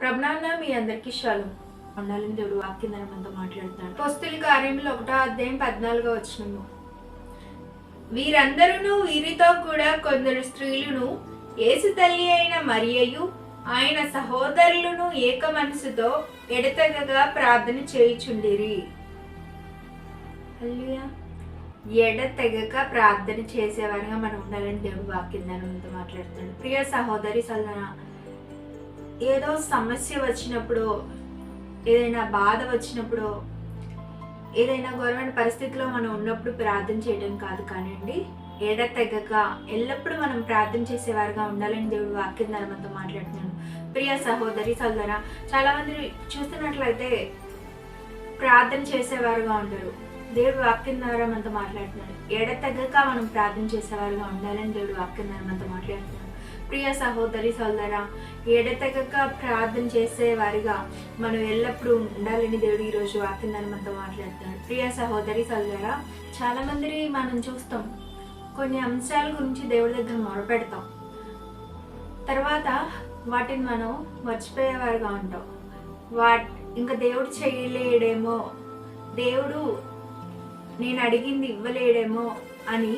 ప్రభునాన్న మీ అందరికీ షాలోమ్. ఉండాలని దేవుడు వాక్యం ద్వారా మనతో మాట్లాడుతున్నాడు. అపోస్తలుల కార్యములు 1వ అధ్యాయం 14వ వచనము. వీరందరూ వీరితో కూడా కొందరు స్త్రీలను యేసు తల్లి అయిన మరియయు ఆయన సహోదరులను ఏక మనసుతో ఎడతెగక ప్రార్థన చేయుచుండిరి. హల్లెలూయా. ఎడతెగక ప్రార్థన చేసేవారుగా మనం ఉండాలని దేవుడు వాక్యం ద్వారా మనతో మాట్లాడుతున్నాడు. ప్రియ సహోదరి సోదరా, ఏదో సమస్య వచ్చినప్పుడు, ఏదైనా బాధ వచ్చినప్పుడు, ఏదైనా ఘోరమైన పరిస్థితిలో మనం ఉన్నప్పుడు ప్రార్థన చేయడం కాదు కానివ్వండి, ఎడతెగక ఎల్లప్పుడూ మనం ప్రార్థన చేసేవారుగా ఉండాలని దేవుడు వాక్యం ద్వారా మనతో మాట్లాడుతున్నాడు. ప్రియ సహోదరి సోదరా, చాలా మంది చూస్తున్నట్లయితే ప్రార్థన చేసేవారుగా ఉంటారు. దేవుడు వాక్యం ద్వారా మనతో మాట్లాడుతున్నాడు. ఎడతెగక మనం ప్రార్థన చేసేవారుగా ఉండాలని దేవుడు వాక్యం ద్వారా మనతో మాట్లాడుతున్నాడు. ప్రియ సహోదరి సోదరా, ఎడతెగక ప్రార్థన చేసేవారిగా మనం ఎల్లప్పుడూ ఉండాలని దేవుడు ఈరోజు వాక్యం ద్వారా మనతో మాట్లాడుతున్నాడు. ప్రియ సహోదరి సోదరా, చాలా మంది మనం చూస్తాం, కొన్ని అంశాల గురించి దేవుడి దగ్గర మొరపెడతాం, తర్వాత వాటిని మనం మర్చిపోయేవారుగా ఉంటాం. ఇంకా దేవుడు చేయలేడేమో, దేవుడు నేను అడిగింది ఇవ్వలేడేమో అని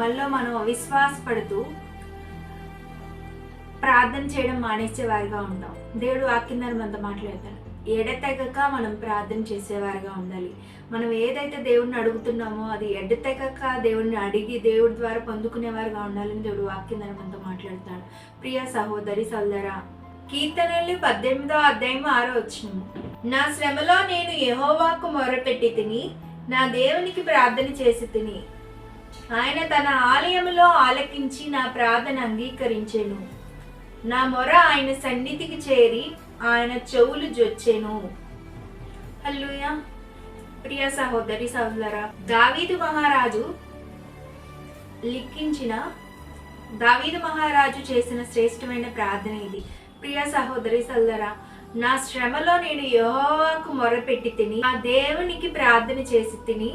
మళ్ళీ మనం అవిశ్వాసపడుతూ ప్రార్థన చేయడం మానేసేవారుగా ఉంటాం. దేవుడు వాక్యం ద్వారా మనతో మాట్లాడతాడు. ఎడతెగక మనం ప్రార్థన చేసేవారుగా ఉండాలి. మనం ఏదైతే దేవుడిని అడుగుతున్నామో అది ఎడతెగక దేవుడిని అడిగి దేవుడి ద్వారా పొందుకునేవారుగా ఉండాలని దేవుడు వాక్యం ద్వారా మనతో మాట్లాడతాడు. ప్రియ సహోదరి సోదరా, కీర్తనలు 18వ అధ్యాయం 6వ వచనము. నా శ్రమలో నేను యెహోవాకు మొరపెట్టి తిని, నా దేవునికి ప్రార్థన చేసి తిని, ఆయన తన ఆలయములో ఆలకించి నా ప్రార్థన అంగీకరించెను. నా మొర ఆయన సన్నిధికి చేరి ఆయన చెవులు జొచ్చెను. హల్లెలూయా. ప్రియ సహోదరి సోదరా, దావీదు మహారాజు చేసిన శ్రేష్టమైన ప్రార్థన ఇది. ప్రియ సహోదరి సోదరా, నా శ్రమలో నేను యెహోవాకు మొరపెట్టి తిని, ఆ దేవునికి ప్రార్థన చేసి తిని,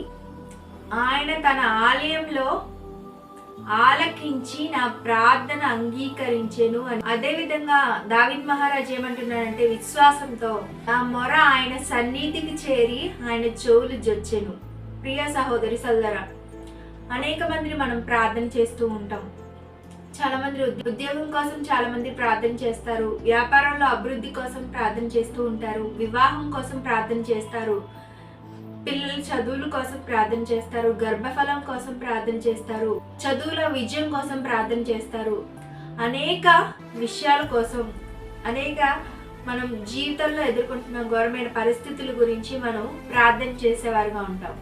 ఆయన తన ఆలయంలో ఆలకించి నా ప్రార్థన అంగీకరించెను అని. అదే విధంగా దావీదు మహారాజు ఏమంటున్నాడంటే, విశ్వాసంతో నా మొర ఆయన సన్నిధికి చేరి ఆయన చెవులు జొచ్చెను. ప్రియ సహోదరి సోదరా, అనేక మందిని మనం ప్రార్థన చేస్తూ ఉంటాం. చాలా మంది ఉద్యోగం కోసం చాలా మంది ప్రార్థన చేస్తారు, వ్యాపారంలో అభివృద్ధి కోసం ప్రార్థన చేస్తూ ఉంటారు, వివాహం కోసం ప్రార్థన చేస్తారు, పిల్లల చదువుల కోసం ప్రార్థన చేస్తారు, గర్భఫలం కోసం ప్రార్థన చేస్తారు, చదువుల విజయం కోసం ప్రార్థన చేస్తారు, అనేక విషయాల కోసం, అనేక మనం జీవితంలో ఎదుర్కొంటున్న ఘోరమైన పరిస్థితుల గురించి మనం ప్రార్థన చేసేవారుగా ఉంటాం.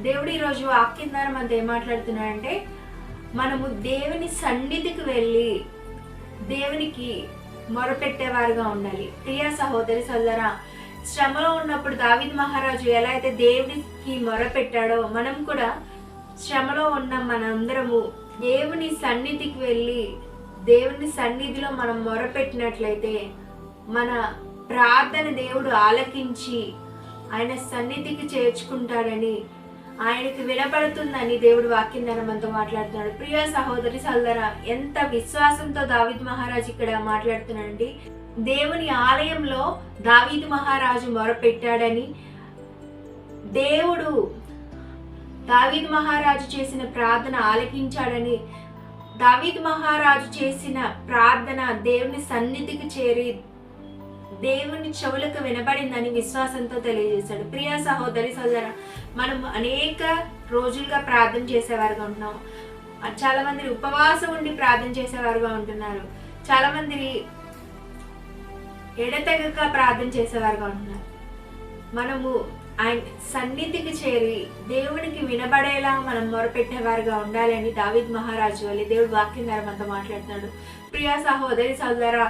దేవుడు ఈరోజు వాక్యం ద్వారా మనతో ఏం మాట్లాడుతున్నాడంటే, మనము దేవుని సన్నిధికి వెళ్ళి దేవునికి మొరపెట్టేవారుగా ఉండాలి. ప్రియ సహోదరి సోదరా, శ్రమలో ఉన్నప్పుడు దావీదు మహారాజు ఎలా అయితే దేవునికి మొరపెట్టాడో, మనం కూడా శ్రమలో ఉన్న మనందరము దేవుని సన్నిధికి వెళ్ళి దేవుని సన్నిధిలో మనం మొరపెట్టినట్లయితే మన ప్రార్థన దేవుడు ఆలకించి ఆయన సన్నిధికి చేర్చుకుంటాడని, ఆయనకి వినపడుతుందని దేవుడు వాక్యం ద్వారా మనతో మాట్లాడుతున్నాడు. ప్రియ సహోదరి సోదరా, ఎంత విశ్వాసంతో దావీదు మహారాజు ఇక్కడ మాట్లాడుతున్నాడండి. దేవుని ఆలయంలో దావీదు మహారాజు మొరపెట్టాడని, దేవుడు దావీదు మహారాజు చేసిన ప్రార్థన ఆలకించాడని, దావీదు మహారాజు చేసిన ప్రార్థన దేవుని సన్నిధికి చేరి దేవుని చెవులకు వినబడిందని విశ్వాసంతో తెలియజేశాడు. ప్రియ సహోదరి సోదరా, మనం అనేక రోజులుగా ప్రార్థన చేసేవారుగా ఉంటున్నాం. చాలా మంది ఉపవాసం ఉండి ప్రార్థన చేసేవారుగా ఉంటున్నారు. చాలా మంది ఎడతెగక ప్రార్థన చేసేవారుగా ఉంటున్నారు. మనము ఆయన సన్నిధికి చేరి దేవునికి వినబడేలా మనం మొరపెట్టేవారుగా ఉండాలని దావీదు మహారాజు వల్ల దేవుడు వాక్యం ద్వారా మనతో మాట్లాడుతున్నాడు. ప్రియ సహోదరి సోదరా,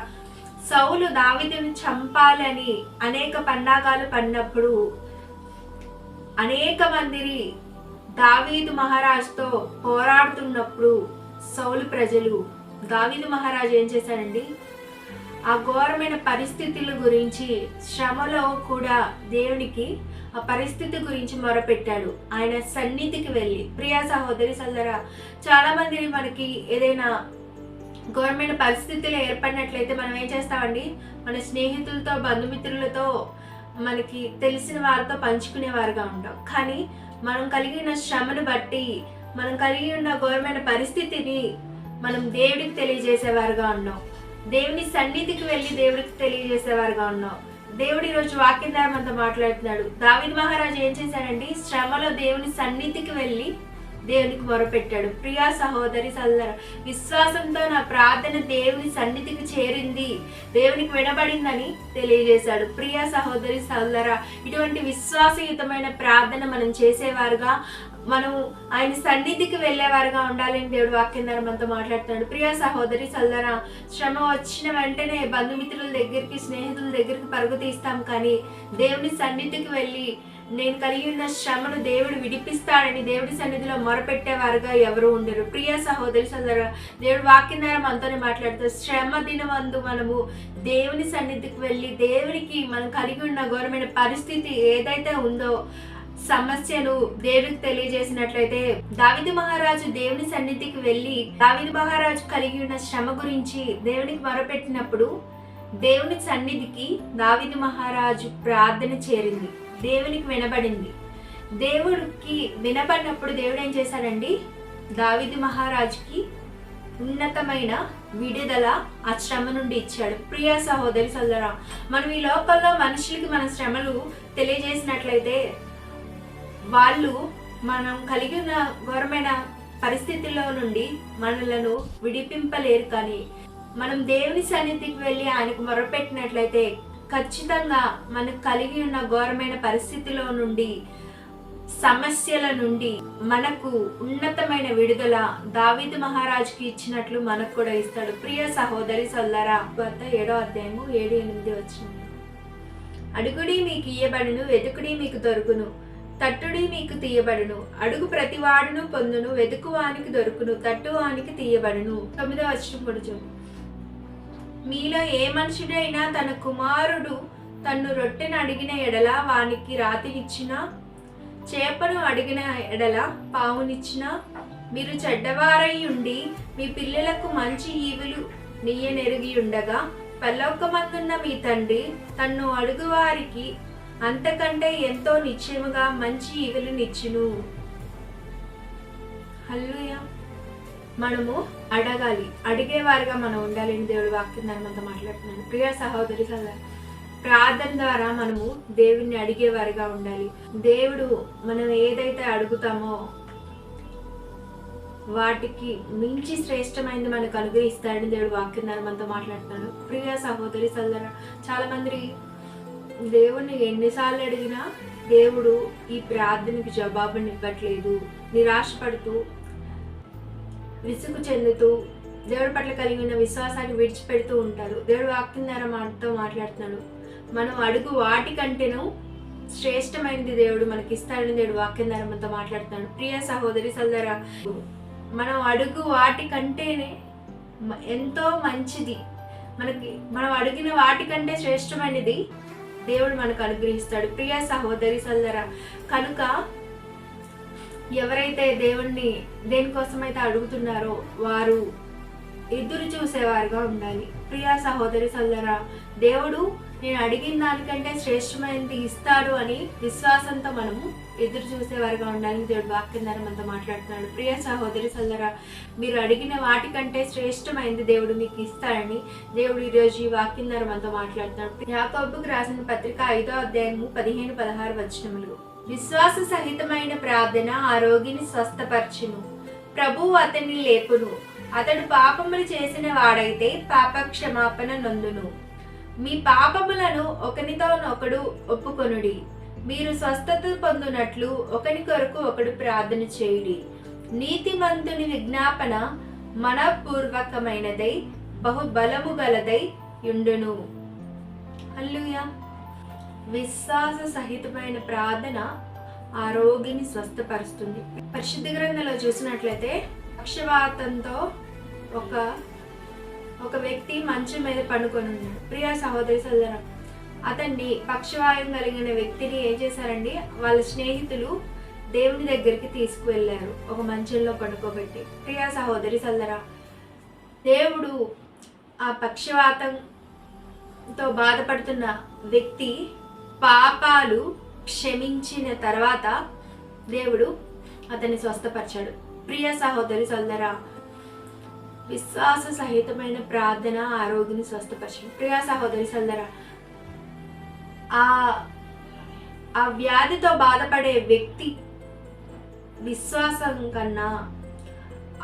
సౌలు దావీదుని చంపాలని అనేక పన్నాగాలు పడినప్పుడు అనేక మంది దావీదు మహారాజుతో పోరాడుతున్నప్పుడు సౌలు ప్రజలు దావీదు మహారాజు ఏం చేశాడండి, ఆ ఘోరమైన పరిస్థితుల గురించి శ్రమలో కూడా దేవునికి ఆ పరిస్థితి గురించి మొరపెట్టాడు, ఆయన సన్నిధికి వెళ్ళి. ప్రియ సహోదరి సోదరా, చాలా మంది మనకి ఏదైనా ఘోరమైన పరిస్థితులు ఏర్పడినట్లయితే మనం ఏం చేస్తామండి, మన స్నేహితులతో బంధుమిత్రులతో మనకి తెలిసిన వారితో పంచుకునేవారుగా ఉంటాం. కానీ మనం కలిగిన శ్రమను బట్టి, మనం కలిగి ఉన్న ఘోరమైన పరిస్థితిని మనం దేవుడికి తెలియజేసేవారుగా ఉన్నాం. దేవుని సన్నిధికి వెళ్ళి దేవుడికి తెలియజేసేవారుగా ఉన్నాం. దేవుడు ఈరోజు వాక్యం ద్వారా మనతో మాట్లాడుతున్నాడు. దావీదు మహారాజు ఏం చేశాడండి, శ్రమలో దేవుని సన్నిధికి వెళ్ళి దేవునికి మొరపెట్టాడు. ప్రియా సహోదరి సోదర, విశ్వాసంతో నా ప్రార్థన దేవుని సన్నిధికి చేరింది, దేవునికి వినబడిందని తెలియజేశాడు. ప్రియా సహోదరి సోదర, ఇటువంటి విశ్వాసయుతమైన ప్రార్థన మనం చేసేవారుగా, మనం ఆయన సన్నిధికి వెళ్ళేవారుగా ఉండాలని దేవుడు వాక్యం ద్వారా మనతో మాట్లాడుతున్నాడు. ప్రియా సహోదరి సోదర, శ్రమ వచ్చిన వెంటనే బంధుమిత్రుల దగ్గరికి, స్నేహితుల దగ్గరికి పరుగు తీస్తాం, కానీ దేవుని సన్నిధికి వెళ్ళి నేను కలిగి ఉన్న శ్రమను దేవుడు విడిపిస్తాడని దేవుడి సన్నిధిలో మొరపెట్టేవారుగా ఎవరు ఉండరు. ప్రియ సహోదరి సోదర, దేవుడు వాక్యం ద్వారా మనతోనే మాట్లాడుతూ, శ్రమ దినమందు మనము దేవుని సన్నిధికి వెళ్ళి దేవుడికి మనం కలిగి ఉన్న ఘోరమైన పరిస్థితి ఏదైతే ఉందో సమస్యను దేవుడికి తెలియజేసినట్లయితే, దావీదు మహారాజు దేవుని సన్నిధికి వెళ్ళి దావీదు మహారాజు కలిగి ఉన్న శ్రమ గురించి దేవునికి మొరపెట్టినప్పుడు దేవుని సన్నిధికి దావీదు మహారాజు ప్రార్థన చేరింది, దేవునికి వినబడింది. దేవుడికి వినబడినప్పుడు దేవుడు ఏం చేశాడండి, దావీదు మహారాజుకి ఉన్నతమైన విడుదల ఆ శ్రమ నుండి ఇచ్చాడు. ప్రియ సహోదరి సోదరా, మనం ఈ లోకల్లో మనుషులకి మన శ్రమలు తెలియజేసినట్లయితే వాళ్ళు మనం కలిగి ఉన్న ఘోరమైన పరిస్థితుల్లో నుండి మనలను విడిపింపలేరు. కానీ మనం దేవుని సన్నిధికి వెళ్ళి ఆయనకు మొరపెట్టినట్లయితే ఖచ్చితంగా మనకు కలిగి ఉన్న ఘోరమైన పరిస్థితిలో నుండి, సమస్యల నుండి మనకు ఉన్నతమైన విడుదల దావీదు మహారాజుకి ఇచ్చినట్లు మనకు కూడా ఇస్తాడు. ప్రియ సహోదరి సోదరా, 7వ అధ్యాయము 7-8 వచనం. అడుగుడి మీకు ఇయ్యబడును, వెతుకుడి మీకు దొరుకును, తట్టుడి మీకు తీయబడును. అడుగు ప్రతివాడును పొందును, వెతుకువానికి దొరుకును, తట్టువానికి తీయబడును. 9వ వచనం కూడా చూడు. మీలో ఏ మనుషుడైనా తన కుమారుడు తన్ను రొట్టెను అడిగిన ఎడల వానికి రాతినిచ్చినా, చేపను అడిగిన ఎడల పావునిచ్చినా, మీరు చెడ్డవారై ఉండి మీ పిల్లలకు మంచి ఈవులు నీయనెరిగి ఉండగా, పరలోకమందున్న మీ తండ్రి తన్ను అడుగువారికి అంతకంటే ఎంతో నిశ్చయముగా మంచి ఈవులు నిచ్చును. హల్లెలూయా. మనము అడగాలి, అడిగేవారుగా మనం ఉండాలని దేవుడు వాక్యం మనతో మాట్లాడుతున్నాడు. ప్రియ సహోదరి సోదరా, ప్రార్థన ద్వారా మనము దేవుడిని అడిగేవారుగా ఉండాలి. దేవుడు మనం ఏదైతే అడుగుతామో వాటికి మించి శ్రేష్టమైనది మనకు అనుగ్రహిస్తాడని దేవుడు వాక్యం ద్వారా మనతో మాట్లాడుతున్నాడు. ప్రియ సహోదరి సోదరా, చాలా మంది దేవుణ్ణి ఎన్నిసార్లు అడిగినా దేవుడు ఈ ప్రార్థనకి జవాబుని ఇవ్వట్లేదు, నిరాశపడుతూ, విసుగు చెందుతూ, దేవుడి పట్ల కలిగి ఉన్న విశ్వాసాన్ని విడిచిపెడుతూ ఉంటారు. దేవుడు వాక్యం ద్వారా మనతో మాట్లాడుతున్నాడు. మనం అడుగు వాటికంటేను శ్రేష్టమైనది దేవుడు మనకి ఇస్తాడని దేవుడు వాక్యం ద్వారా మనతో మాట్లాడుతున్నాడు. ప్రియ సహోదరి సోదరా, మనం అడుగు వాటికంటేనే ఎంతో మంచిది, మనం అడిగిన వాటికంటే శ్రేష్టమైనది దేవుడు మనకు అనుగ్రహిస్తాడు. ప్రియ సహోదరి సోదరా, కనుక ఎవరైతే దేవుణ్ణి దేనికోసమైతే అడుగుతున్నారో వారు ఎదురు చూసేవారుగా ఉండాలి. ప్రియ సహోదరి సోదరా, దేవుడు నేను అడిగిన దానికంటే శ్రేష్టమైనది ఇస్తాడు అని విశ్వాసంతో మనము ఎదురు చూసేవారుగా ఉండాలని దేవుడు వాక్యం ద్వారా మనతో మాట్లాడుతున్నాడు. ప్రియ సహోదరి సోదరా, మీరు అడిగిన వాటికంటే శ్రేష్టమైనది దేవుడు మీకు ఇస్తాడని దేవుడు ఈరోజు ఈ వాక్యం ద్వారా మనతో మాట్లాడుతున్నాడు. యాకోబుకు రాసిన పత్రిక 5వ అధ్యాయము 15-16 వచనములు. విశ్వాస సహితమైన ప్రార్థన ఆ రోగిని స్వస్థపరచును, ప్రభువు అతన్ని లేపును. అతడు పాపములు చేసిన వాడైతే పాప క్షమాపణ నొందును. మీ పాపములను ఒకనితోనొకడు ఒప్పుకొనుడి, మీరు స్వస్థత పొందునట్లు ఒకని కొరకు ఒకడు ప్రార్థన చేయుడి. నీతిమంతుని విజ్ఞాపన మనపూర్వకమైనదై బహుబలము గలదై యుండును. హల్లెలూయా. విశ్వాస సహితమైన ప్రార్థన ఆ రోగిని స్వస్థపరుస్తుంది. పరిశుద్ధ గ్రంథంలో చూసినట్లయితే పక్షవాతంతో ఒక వ్యక్తి మంచం మీద పడుకొని ఉన్నాడు. ప్రియ సహోదరి సోదరా, అతన్ని పక్షవాతం కలిగిన వ్యక్తిని ఏం చేశారండి, వాళ్ళ స్నేహితులు దేవుని దగ్గరికి తీసుకువెళ్ళారు, ఒక మంచంలో పడుకోబెట్టి. ప్రియ సహోదరి సోదరా, దేవుడు ఆ పక్షవాతంతో బాధపడుతున్న వ్యక్తి పాపాలు క్షమించిన తర్వాత దేవుడు అతన్ని స్వస్థపరిచాడు. ప్రియ సహోదరి సోదరా, విశ్వాస సహితమైన ప్రార్థన ఆ రోగిని స్వస్థపరిచాడు. ప్రియ సహోదరి సోదరా, ఆ వ్యాధితో బాధపడే వ్యక్తి విశ్వాసం కన్నా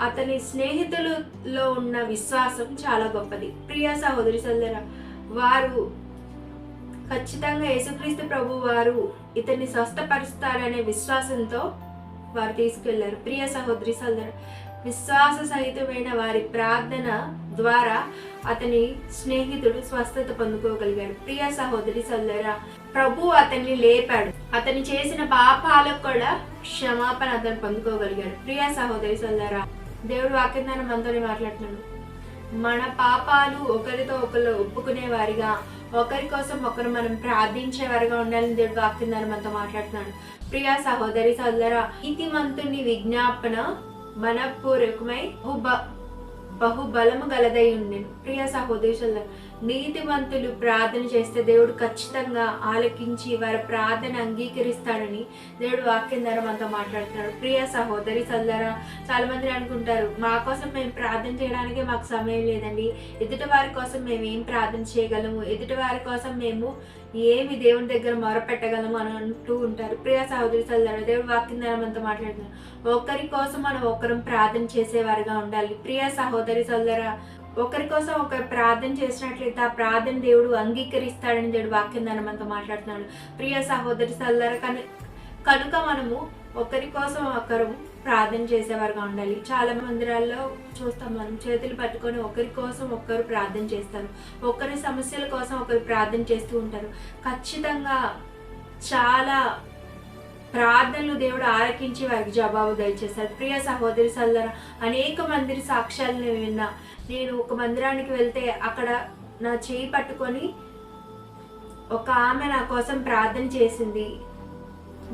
అతని స్నేహితులలో ఉన్న విశ్వాసం చాలా గొప్పది. ప్రియ సహోదరి సోదరా, వారు ఖచ్చితంగా యేసుక్రీస్తు ప్రభు వారు ఇతన్ని స్వస్థపరుస్తారనే విశ్వాసంతో వారు తీసుకెళ్లారు. ప్రియ సహోదరి సోదరా, విశ్వాస సహితమైన వారి ప్రార్థన ద్వారా అతని స్నేహితుడు స్వస్థత పొందుకోగలిగాడు. ప్రియ సహోదరి సోదరా, ప్రభు అతన్ని లేపాడు. అతను చేసిన పాపాలకు కూడా క్షమాపణ అతను పొందుకోగలిగాడు. ప్రియ సహోదరి సోదరా, దేవుడు వాక్యం ద్వారా మనతోనే మాట్లాడుతున్నాడు. మన పాపాలు ఒకరితో ఒకరు ఒప్పుకునే వారిగా, ఒకరి కోసం ఒకరు మనం ప్రార్థించే వారిగా ఉండాలని దేవుడు వాక్యం ద్వారా మనతో మాట్లాడుతున్నాడు. ప్రియ సహోదరి సోదరా, నీతిమంతుని విజ్ఞాపన మనపూర్వకమై బహుబలము గలదై ఉండెను. ప్రియ సహోదరి సోదరా, నీతిమంతులు ప్రార్థన చేస్తే దేవుడు ఖచ్చితంగా ఆలకించి వారి ప్రార్థన అంగీకరిస్తాడని దేవుడు వాక్యం ద్వారా మనతో మాట్లాడుతున్నాడు. ప్రియ సహోదరి సోదరా, చాలా మంది అనుకుంటారు, మా కోసం మేము ప్రార్థన చేయడానికి మాకు సమయం లేదండి, ఎదుటి వారి కోసం మేము ఏం ప్రార్థన చేయగలము, ఎదుటి వారి కోసం మేము ఏమి దేవుని దగ్గర మొరపెట్టగలము అని అంటూ ఉంటారు. ప్రియ సహోదరి సోదరా, దేవుడు వాక్యం ద్వారా మనతో మాట్లాడుతున్నాడు. ఒకరి కోసం మనం ఒకరం ప్రార్థన చేసేవారిగా ఉండాలి. ప్రియ సహోదరి సోదరా, ఒకరి కోసం ఒకరు ప్రార్థన చేసినట్లయితే ఆ ప్రార్థన దేవుడు అంగీకరిస్తాడని దేవుడు వాక్యం ద్వారా మనతో మాట్లాడుతున్నాడు. ప్రియ సహోదరి సోదరా, కనుక మనము ఒకరి కోసం ఒకరు ప్రార్థన చేసేవారుగా ఉండాలి. చాలా మందిరాల్లో చూస్తాం, మనం చేతులు పట్టుకొని ఒకరి కోసం ఒకరు ప్రార్థన చేస్తారు, ఒకరి సమస్యల కోసం ఒకరు ప్రార్థన చేస్తూ ఉంటారు. ఖచ్చితంగా చాలా ప్రార్థనలు దేవుడు ఆలకించి వారికి జవాబు దయచేశాడు. ప్రియ సహోదరి సోదరా, అనేక మంది సాక్ష్యాలను విన్నా. నేను ఒక మందిరానికి వెళ్తే అక్కడ నా చేయి పట్టుకొని ఒక ఆమె నా కోసం ప్రార్థన చేసింది,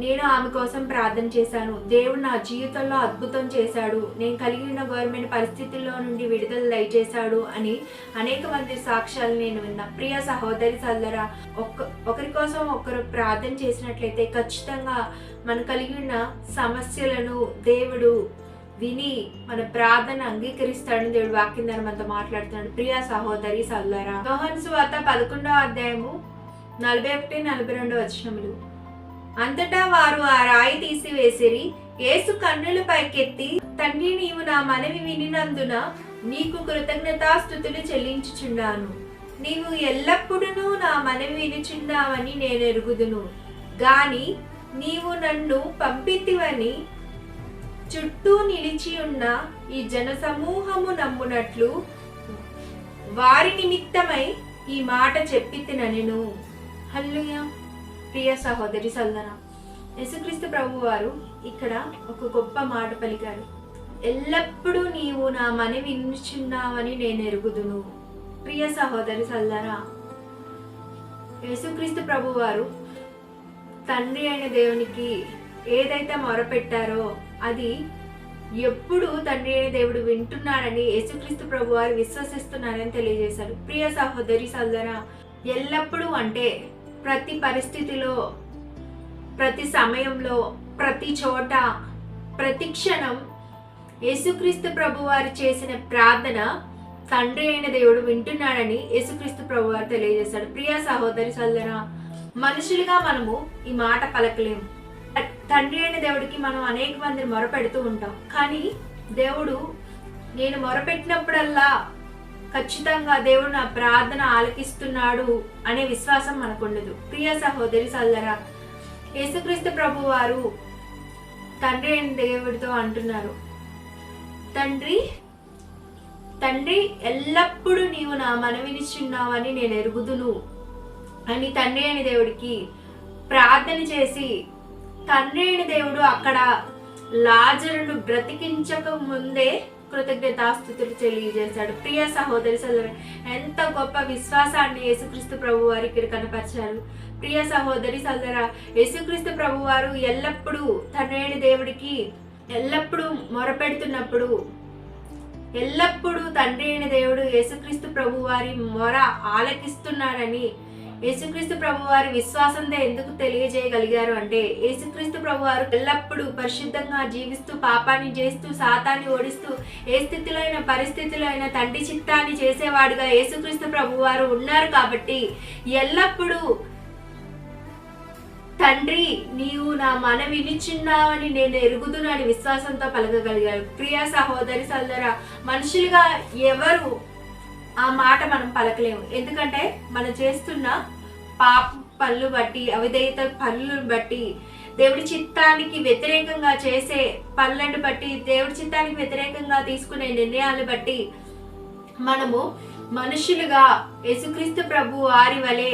నేను ఆమె కోసం ప్రార్థన చేశాను, దేవుడు నా జీవితంలో అద్భుతం చేశాడు, నేను కలిగి ఉన్న గవర్నమెంట్ పరిస్థితుల్లో నుండి విడుదల దయచేశాడు అని అనేక మంది సాక్ష్యాలు నేను విన్నా. ప్రియ సహోదరి సోదరా, ఒకరి కోసం ఒకరు ప్రార్థన చేసినట్లయితే ఖచ్చితంగా మనం కలిగి ఉన్న సమస్యలను దేవుడు విని మన ప్రార్థన అంగీకరిస్తాడని దేవుడు వాక్యం ద్వారా మనతో మాట్లాడుతున్నాడు. ప్రియ సహోదరి సోదరా, యోహాను సువార్త 11వ అధ్యాయము 41-42 వచనములు. అంతటా వారు ఆ రాయి తీసివేసిరి. యేసు కన్నులు పైకెత్తి, తండ్రి, నీవు నా మనవి వినినందున నీకు కృతజ్ఞతాస్తుతులు చెల్లించుచున్నాను. నీవు ఎల్లప్పుడూ నా మనవి వినుచున్నావని నేను ఎరుగుదును గాని నీవు నన్ను పంపితివని చుట్టూ నిలిచి ఉన్న ఈ జన సమూహము నమ్మునట్లు వారి నిమిత్తమై ఈ మాట చెప్పితినెను. హల్లెలూయా. ప్రియ సహోదరి సోదరా, యేసుక్రీస్తు ప్రభు వారు ఇక్కడ ఒక గొప్ప మాట పలికారు. ఎల్లప్పుడూ నీవు నా మనవి వినుచున్నావని నేను ఎరుగుదును. ప్రియ సహోదరి సోదరా, యేసుక్రీస్తు ప్రభు వారు తండ్రి అయిన దేవునికి ఏదైతే మొరపెట్టారో అది ఎప్పుడు తండ్రి అయిన దేవుడు వింటున్నాడని యేసుక్రీస్తు ప్రభు వారు విశ్వసిస్తున్నారని తెలియజేశారు. ప్రియ సహోదరి సోదరా, ఎల్లప్పుడూ అంటే ప్రతి పరిస్థితిలో, ప్రతి సమయంలో, ప్రతి చోట, ప్రతి క్షణం యేసుక్రీస్తు ప్రభు వారు చేసిన ప్రార్థన తండ్రి అయిన దేవుడు వింటున్నాడని యేసుక్రీస్తు ప్రభు వారు తెలియజేశాడు. ప్రియ సహోదరి సోదరా, మనుషులుగా మనము ఈ మాట పలకలేము. తండ్రి అయిన దేవుడికి మనం అనేక మంది మొరపెడుతూ ఉంటాం, కానీ దేవుడు నేను మొరపెట్టినప్పుడల్లా ఖచ్చితంగా దేవుడు నా ప్రార్థన ఆలకిస్తున్నాడు అనే విశ్వాసం మనకుండదు. ప్రియ సహోదరి సోదరా, యేసుక్రీస్తు ప్రభు వారు తండ్రి అయిన దేవుడితో అంటున్నారు, తండ్రి ఎల్లప్పుడూ నీవు నా మనవినిచున్నావని నేను ఎరుగుదును అని తండ్రి అయిన దేవుడికి ప్రార్థన చేసి, తండ్రి అయిన దేవుడు అక్కడ లాజరును బ్రతికించక ముందే కృతజ్ఞతాస్తుతులు తెలియజేశాడు. ప్రియ సహోదరి సోదరు, ఎంత గొప్ప విశ్వాసాన్ని యేసుక్రీస్తు ప్రభు వారు ఇక్కడ కనపరిచారు. ప్రియ సహోదరి సోదరా, యేసుక్రీస్తు ప్రభు వారు ఎల్లప్పుడూ తండ్రి అయిన దేవుడికి ఎల్లప్పుడూ మొరపెడుతున్నప్పుడు ఎల్లప్పుడూ తండ్రి అయిన దేవుడు యేసుక్రీస్తు ప్రభు వారి మొర ఆలకిస్తున్నాడని యేసుక్రీస్తు ప్రభు వారి విశ్వాసంతో ఎందుకు తెలియజేయగలిగారు అంటే, యేసుక్రీస్తు ప్రభు వారు ఎల్లప్పుడూ పరిశుద్ధంగా జీవిస్తూ పాపాన్ని చేస్తూ సాతాన్ని ఓడిస్తూ ఏ స్థితిలో అయినా పరిస్థితిలో అయినా తండ్రి చిత్తాన్ని చేసేవాడుగా యేసుక్రీస్తు ప్రభు వారు ఉన్నారు కాబట్టి ఎల్లప్పుడూ తండ్రి నీవు నా మనవి వినిచున్నావని నేను ఎరుగుదునని విశ్వాసంతో పలకగలిగారు. ప్రియ సహోదరి సోదరా, మనుషులుగా ఎవరు ఆ మాట మనం పలకలేము. ఎందుకంటే మనం చేస్తున్న పాప పనులు బట్టి, అవిధేయత పనులను బట్టి, దేవుడి చిత్తానికి వ్యతిరేకంగా చేసే పనులను బట్టి, దేవుడి చిత్తానికి వ్యతిరేకంగా తీసుకునే నిర్ణయాలను బట్టి మనము మనుషులుగా యేసుక్రీస్తు ప్రభు వారి వలె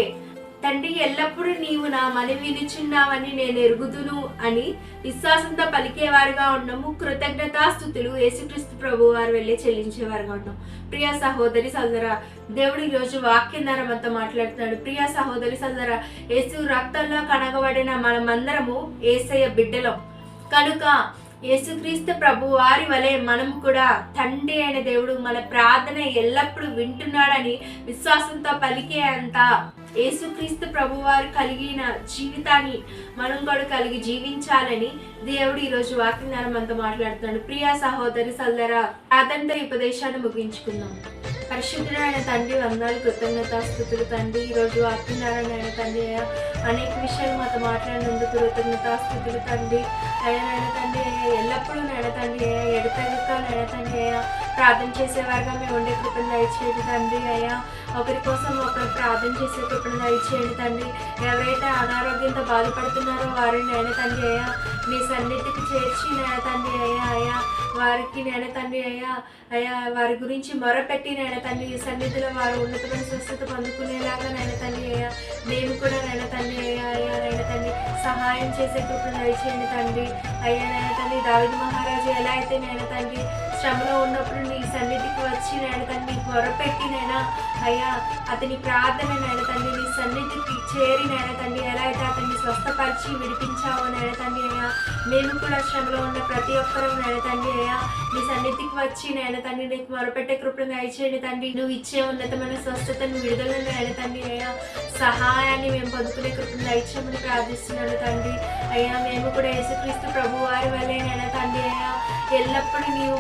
తండ్రి ఎల్లప్పుడూ నీవు నా మనవి వినుచున్నావని నేను ఎరుగుదును అని విశ్వాసంతో పలికేవారుగా ఉన్నాము. కృతజ్ఞతాస్తుతులు యేసుక్రీస్తు ప్రభు వారు వెళ్ళి చెల్లించేవారుగా ఉన్నాం. ప్రియ సహోదరి సోదరా, దేవుడు ఈరోజు వాక్యం ద్వారా మనతో మాట్లాడుతున్నాడు. ప్రియ సహోదరి సోదరా, యేసు రక్తంలో కనగబడిన మనమందరము యేసయ్య బిడ్డలం కనుక యేసుక్రీస్తు ప్రభు వారి వలె మనం కూడా తండ్రి అయిన దేవుడు మన ప్రార్థన ఎల్లప్పుడూ వింటున్నాడని విశ్వాసంతో పలికే అంత యేసుక్రీస్తు ప్రభు వారు కలిగిన జీవితాన్ని మనం కూడా కలిగి జీవించాలని దేవుడు ఈరోజు వాక్యం ద్వారా మనతో మాట్లాడుతున్నాడు. ప్రియ సహోదరి సోదరా, ప్రార్థనతో ఈ ఉపదేశాన్ని ముగించుకుందాం. పరిశుద్ధుడైన తండ్రి, వందనాలు, కృతజ్ఞతాస్తుతులు తండ్రి. ఈరోజు వాక్యం ద్వారా నాయన తండ్రి అనేక విషయాలు మాతో మాట్లాడినందుకు కృతజ్ఞతాస్తుతులు తండ్రి. నాయన తండ్రి ఎల్లప్పుడూ నాయన తండ్రి ఎడతెగక నాయన తండ్రి ప్రార్థన చేసేవారుగా మేము ఉండే కృపను దయచేయండి తండ్రి. అయ్యా ఒకరి కోసం ఒకరు ప్రార్థన చేసే కృపను దయచేయండి తండ్రి. ఎవరైతే అనారోగ్యంతో బాధపడుతున్నారో వారిని నాయన తండ్రి అయ్యా మీ సన్నిధికి చేర్చి నాయన తండ్రి అయ్యా వారికి నాయన తండ్రి అయ్యా వారి గురించి మొరపెట్టి నాయన తండ్రి ఈ సన్నిధిలో వారు ఉన్నతమైన స్వస్థత పొందుకునేలాగా నాయన తండ్రి అయ్యా మేము కూడా నాయన తండ్రి అయ్యా నాయన తండ్రి సహాయం చేసే కృపను దయచేయండి తండ్రి. అయ్యా నాయన తండ్రి దావీదు మహారాజు ఎలా అయితే నాయన తండ్రి శ్రమలో ఉన్నప్పుడు నీ సన్నిధికి వచ్చి నాయన తండ్రి మొరపెట్టి నాయన అయ్యా అతని ప్రార్థన నాయన తండ్రి నీ సన్నిధికి చేరి నాయన తండ్రి ఎలా అయితే అతన్ని స్వస్థపరిచి విడిపించావో నాయన తండ్రి అయ్యా మేము కూడా శ్రమలో ఉన్న ప్రతి ఒక్కరూ నాయన తండ్రి అయ్యా నీ సన్నిధికి వచ్చి నాయన తండ్రి నీకు మొరపెట్టే కృపను దయచేయండి తండ్రి. నువ్వు ఇచ్చే ఉన్నతమైన స్వస్థతను విడుదలను నాయన తండ్రి అయ్యా సహాయాన్ని మేము పొందుకునే కృపను దయచేయమని ప్రార్థిస్తున్నాను తండ్రి. అయ్యా మేము కూడా యేసుక్రీస్తు ప్రభు వారి వల్లే నాయన తండ్రి అయ్యా ఎల్లప్పుడూ నీవు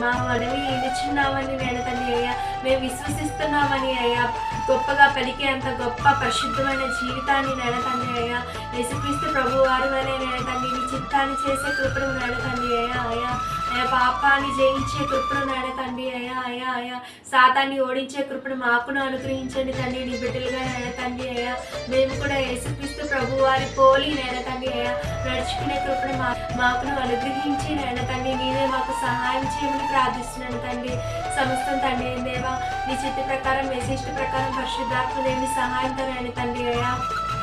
మా మనవి వినుచున్నామని నాయన తండ్రి అయ్యా మేము విశ్వసిస్తున్నామని అయ్యా గొప్పగా పలికే అంత గొప్ప పరిశుద్ధమైన జీవితాన్ని నాయన తండ్రి అయ్యా యేసుక్రీస్తు ప్రభు వారి వల్లే నాయన తండ్రి నీ చిత్తాన్ని చేసే కృపను నాయన తండ్రి అయ్యా అయ్యా అయ్యా పాపాన్ని జయించే కృపను నాయన తండ్రి అయ్యా అయ్యా అయ్యా సాతాన్ని ఓడించే కృపను మాకును అనుగ్రహించండి తండ్రి. నీ బిడ్డలుగా నాయన తండ్రి అయ్యా మేము కూడా యేసుక్రీస్తు ప్రభు వారి పోలి నాయన తండ్రి అయ్యా నడుచుకునే కృపను మాకును అనుగ్రహించి నాయన తండ్రి నీవే మాకు సహాయం చేయమని ప్రార్థిస్తున్నాను తండ్రి. సమస్తం తండ్రి దేవా నీ చిత్త ప్రకారం విశిష్ట ప్రకారం పరిశుద్ధాత్మ దేవుని సహాయంతో నాయన తండ్రి అయ్యా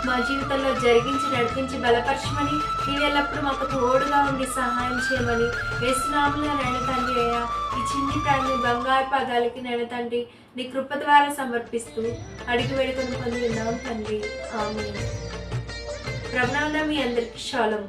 మా జీవితంలో జరిగించి నడిపించి బలపరచమని నీవెల్లప్పుడు మాకు తోడుగా ఉండి సహాయం చేయమని యేసునామములో నాయన తండ్రి అయ్యా ఈ చిన్ని ప్రాణి బంగారు పదాలకి నాయన తండ్రి నీ కృప ద్వారా సమర్పిస్తూ అడిగి వేడుకొని పొంది ఉన్నాం తండ్రి. ఆమేన్. ప్రభునామమున మీ అందరికీ షాలోమ్.